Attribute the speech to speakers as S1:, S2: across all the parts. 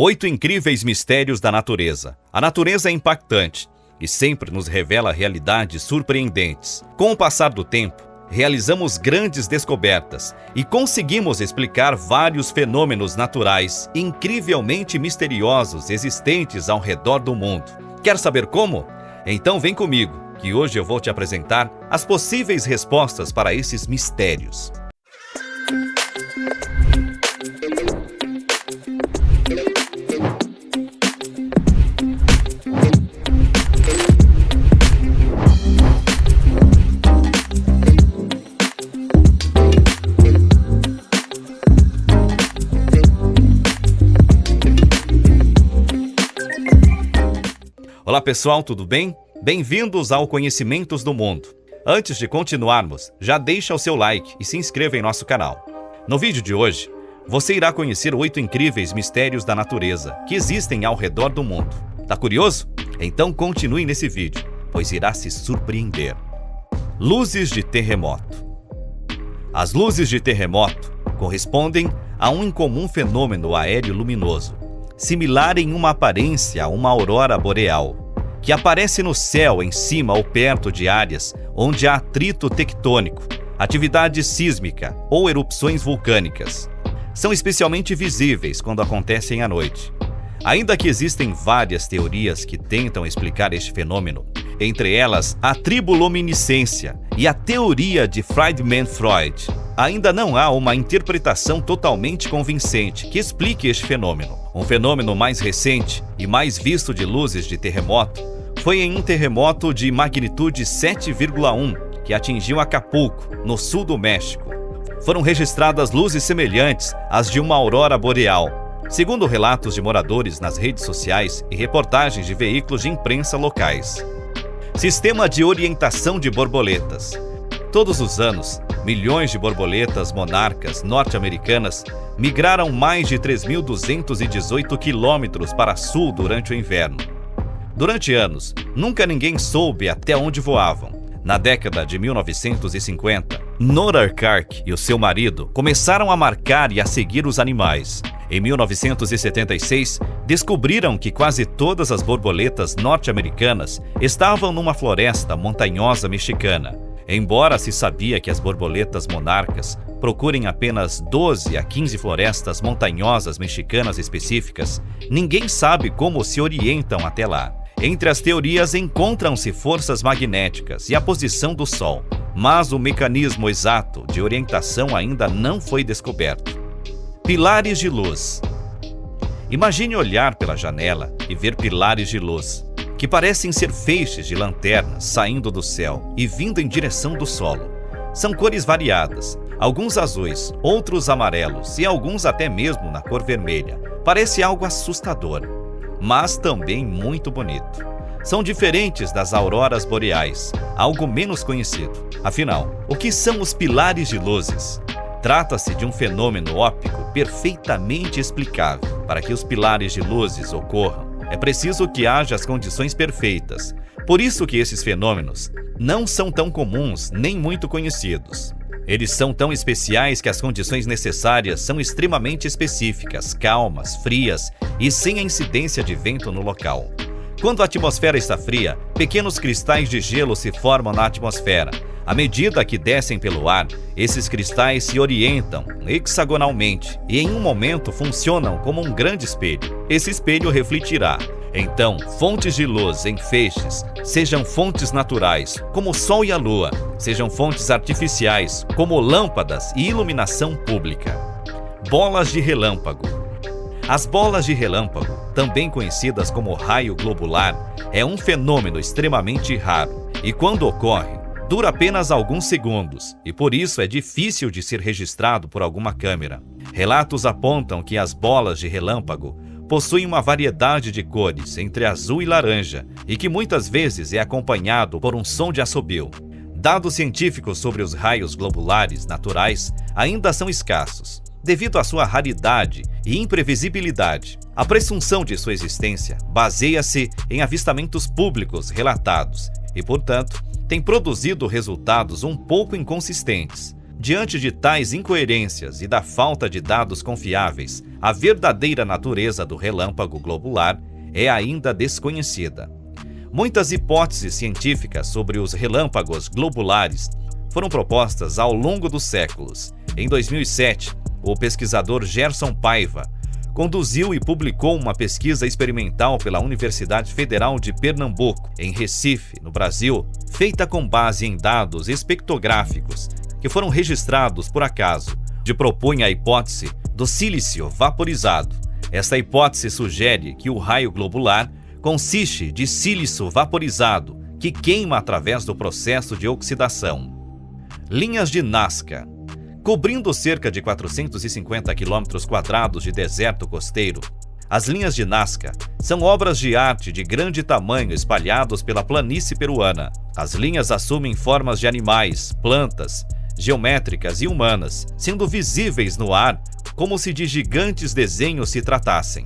S1: 8 incríveis mistérios da natureza. A natureza é impactante e sempre nos revela realidades surpreendentes. Com o passar do tempo, realizamos grandes descobertas e conseguimos explicar vários fenômenos naturais incrivelmente misteriosos existentes ao redor do mundo. Quer saber como? Então vem comigo, que hoje eu vou te apresentar as possíveis respostas para esses mistérios. Olá pessoal, tudo bem? Bem-vindos ao Conhecimentos do Mundo. Antes de continuarmos, já deixa o seu like e se inscreva em nosso canal. No vídeo de hoje, você irá conhecer 8 incríveis mistérios da natureza que existem ao redor do mundo. Tá curioso? Então continue nesse vídeo, pois irá se surpreender. Luzes de terremoto. As luzes de terremoto correspondem a um incomum fenômeno aéreo luminoso, similar em uma aparência a uma aurora boreal, que aparece no céu em cima ou perto de áreas onde há atrito tectônico, atividade sísmica ou erupções vulcânicas. São especialmente visíveis quando acontecem à noite. Ainda que existem várias teorias que tentam explicar este fenômeno, entre elas a triboluminescência e a teoria de Friedman Freud, ainda não há uma interpretação totalmente convincente que explique este fenômeno. Um fenômeno mais recente e mais visto de luzes de terremoto foi em um terremoto de magnitude 7,1 que atingiu Acapulco, no sul do México. Foram registradas luzes semelhantes às de uma aurora boreal, segundo relatos de moradores nas redes sociais e reportagens de veículos de imprensa locais. Sistema de orientação de borboletas. Todos os anos, milhões de borboletas monarcas norte-americanas migraram mais de 3.218 quilômetros para sul durante o inverno. Durante anos, nunca ninguém soube até onde voavam. Na década de 1950, Nora Kirk e o seu marido começaram a marcar e a seguir os animais. Em 1976, descobriram que quase todas as borboletas norte-americanas estavam numa floresta montanhosa mexicana. Embora se sabia que as borboletas monarcas procurem apenas 12 a 15 florestas montanhosas mexicanas específicas, ninguém sabe como se orientam até lá. Entre as teorias encontram-se forças magnéticas e a posição do Sol, mas o mecanismo exato de orientação ainda não foi descoberto. Pilares de luz. Imagine olhar pela janela e ver pilares de luz, que parecem ser feixes de lanternas saindo do céu e vindo em direção do solo. São cores variadas, alguns azuis, outros amarelos e alguns até mesmo na cor vermelha. Parece algo assustador, mas também muito bonito. São diferentes das auroras boreais, algo menos conhecido. Afinal, o que são os pilares de luzes? Trata-se de um fenômeno óptico perfeitamente explicável. Para que os pilares de luzes ocorram, é preciso que haja as condições perfeitas. Por isso que esses fenômenos não são tão comuns nem muito conhecidos. Eles são tão especiais que as condições necessárias são extremamente específicas, calmas, frias e sem a incidência de vento no local. Quando a atmosfera está fria, pequenos cristais de gelo se formam na atmosfera. À medida que descem pelo ar, esses cristais se orientam hexagonalmente e em um momento funcionam como um grande espelho. Esse espelho refletirá. Então, fontes de luz em feixes, sejam fontes naturais, como o Sol e a Lua, sejam fontes artificiais, como lâmpadas e iluminação pública. Bolas de relâmpago. As bolas de relâmpago, também conhecidas como raio globular, é um fenômeno extremamente raro e, quando ocorre, dura apenas alguns segundos e por isso é difícil de ser registrado por alguma câmera. Relatos apontam que as bolas de relâmpago possuem uma variedade de cores entre azul e laranja e que muitas vezes é acompanhado por um som de assobio. Dados científicos sobre os raios globulares naturais ainda são escassos, devido à sua raridade e imprevisibilidade. A presunção de sua existência baseia-se em avistamentos públicos relatados e, portanto, tem produzido resultados um pouco inconsistentes. Diante de tais incoerências e da falta de dados confiáveis, a verdadeira natureza do relâmpago globular é ainda desconhecida. Muitas hipóteses científicas sobre os relâmpagos globulares foram propostas ao longo dos séculos. Em 2007, o pesquisador Gerson Paiva conduziu e publicou uma pesquisa experimental pela Universidade Federal de Pernambuco, em Recife, no Brasil, feita com base em dados espectrográficos que foram registrados por acaso, onde propõe a hipótese do sílice vaporizado. Esta hipótese sugere que o raio globular consiste de sílice vaporizado, que queima através do processo de oxidação. Linhas de Nazca. Cobrindo cerca de 450 km² de deserto costeiro, as linhas de Nazca são obras de arte de grande tamanho espalhados pela planície peruana. As linhas assumem formas de animais, plantas, geométricas e humanas, sendo visíveis no ar como se de gigantes desenhos se tratassem.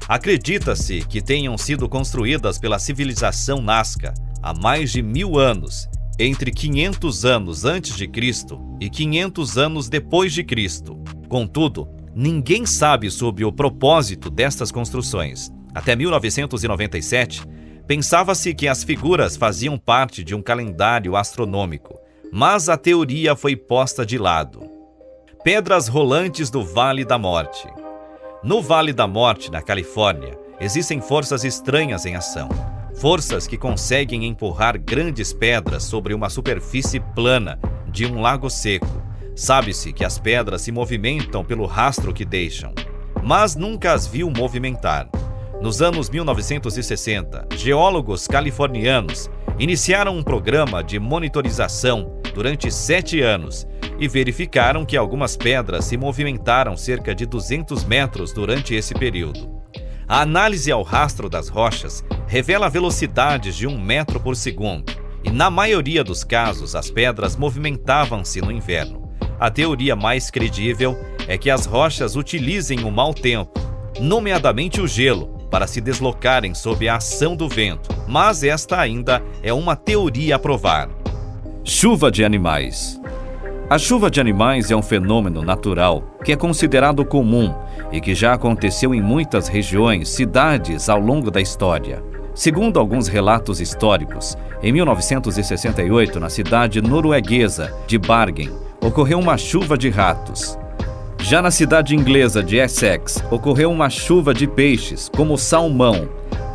S1: Acredita-se que tenham sido construídas pela civilização Nazca há mais de 1000 anos, entre 500 anos antes de Cristo e 500 anos depois de Cristo. Contudo, ninguém sabe sobre o propósito destas construções. Até 1997, pensava-se que as figuras faziam parte de um calendário astronômico, mas a teoria foi posta de lado. Pedras rolantes do Vale da Morte. No Vale da Morte, na Califórnia, existem forças estranhas em ação. Forças que conseguem empurrar grandes pedras sobre uma superfície plana de um lago seco. Sabe-se que as pedras se movimentam pelo rastro que deixam, mas nunca as viu movimentar. Nos anos 1960, geólogos californianos iniciaram um programa de monitorização durante 7 anos e verificaram que algumas pedras se movimentaram cerca de 200 metros durante esse período. A análise ao rastro das rochas revela velocidades de 1 metro por segundo, e na maioria dos casos as pedras movimentavam-se no inverno. A teoria mais credível é que as rochas utilizem o mau tempo, nomeadamente o gelo, para se deslocarem sob a ação do vento, mas esta ainda é uma teoria a provar. Chuva de animais. A chuva de animais é um fenômeno natural que é considerado comum e que já aconteceu em muitas regiões, cidades ao longo da história. Segundo alguns relatos históricos, em 1968, na cidade norueguesa de Bergen, ocorreu uma chuva de ratos. Já na cidade inglesa de Essex, ocorreu uma chuva de peixes, como salmão,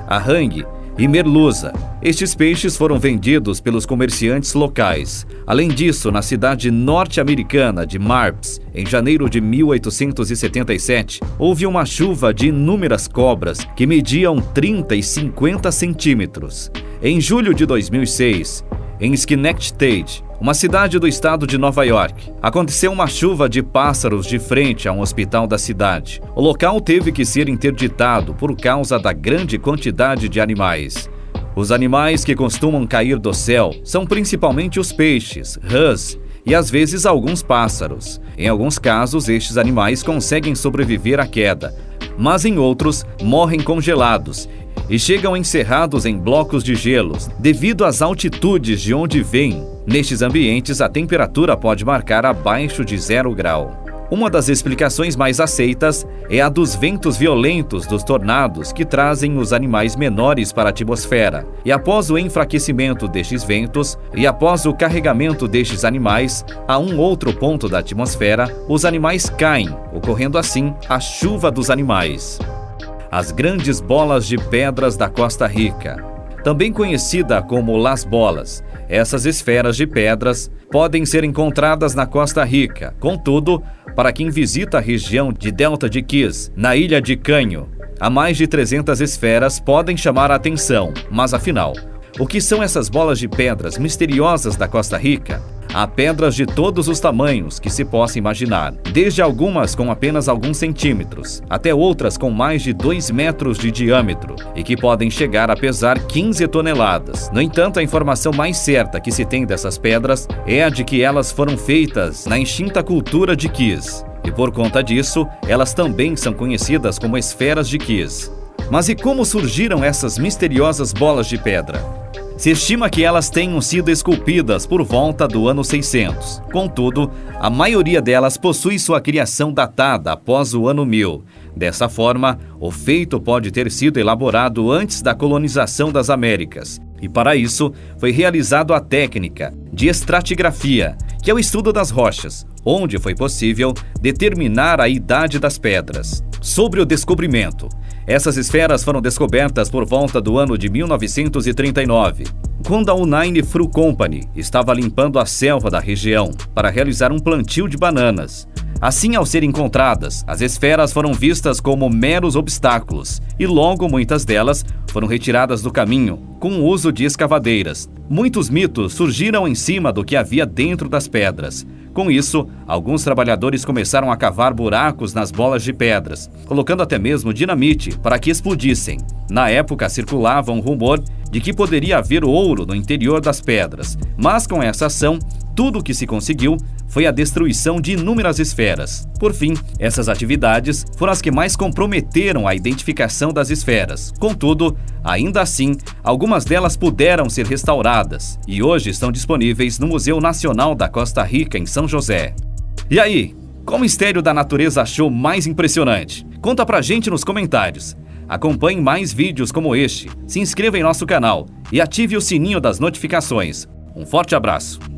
S1: arrangue e merluza. Estes peixes foram vendidos pelos comerciantes locais. Além disso, na cidade norte-americana de Marps, em janeiro de 1877, houve uma chuva de inúmeras cobras que mediam 30 e 50 centímetros. Em julho de 2006, em Schenectady, uma cidade do estado de Nova York, aconteceu uma chuva de pássaros de frente a um hospital da cidade. O local teve que ser interditado por causa da grande quantidade de animais. Os animais que costumam cair do céu são principalmente os peixes, rãs e às vezes alguns pássaros. Em alguns casos, estes animais conseguem sobreviver à queda, mas em outros morrem congelados e chegam encerrados em blocos de gelos devido às altitudes de onde vêm. Nestes ambientes, a temperatura pode marcar abaixo de 0 grau. Uma das explicações mais aceitas é a dos ventos violentos dos tornados que trazem os animais menores para a atmosfera. E após o enfraquecimento destes ventos e após o carregamento destes animais a um outro ponto da atmosfera, os animais caem, ocorrendo assim a chuva dos animais. As grandes bolas de pedras da Costa Rica, também conhecida como Las Bolas. Essas esferas de pedras podem ser encontradas na Costa Rica. Contudo, para quem visita a região de Delta de Keys, na ilha de Canho, há mais de 300 esferas podem chamar a atenção. Mas afinal, o que são essas bolas de pedras misteriosas da Costa Rica? Há pedras de todos os tamanhos que se possa imaginar, desde algumas com apenas alguns centímetros, até outras com mais de 2 metros de diâmetro e que podem chegar a pesar 15 toneladas. No entanto, a informação mais certa que se tem dessas pedras é a de que elas foram feitas na extinta cultura de Keys, e por conta disso, elas também são conhecidas como esferas de Keys. Mas e como surgiram essas misteriosas bolas de pedra? Se estima que elas tenham sido esculpidas por volta do ano 600. Contudo, a maioria delas possui sua criação datada após o ano 1000. Dessa forma, o feito pode ter sido elaborado antes da colonização das Américas. E para isso, foi realizada a técnica de estratigrafia, que é o estudo das rochas, onde foi possível determinar a idade das pedras. Sobre o descobrimento, essas esferas foram descobertas por volta do ano de 1939, quando a Unine Fruit Company estava limpando a selva da região para realizar um plantio de bananas. Assim, ao serem encontradas, as esferas foram vistas como meros obstáculos e logo muitas delas foram retiradas do caminho com o uso de escavadeiras. Muitos mitos surgiram em cima do que havia dentro das pedras. Com isso, alguns trabalhadores começaram a cavar buracos nas bolas de pedras, colocando até mesmo dinamite para que explodissem. Na época, circulava um rumor de que poderia haver ouro no interior das pedras, mas com essa ação, tudo o que se conseguiu foi a destruição de inúmeras esferas. Por fim, essas atividades foram as que mais comprometeram a identificação das esferas. Contudo, ainda assim, algumas delas puderam ser restauradas e hoje estão disponíveis no Museu Nacional da Costa Rica, em São José. E aí, qual mistério da natureza achou mais impressionante? Conta pra gente nos comentários. Acompanhe mais vídeos como este, se inscreva em nosso canal e ative o sininho das notificações. Um forte abraço!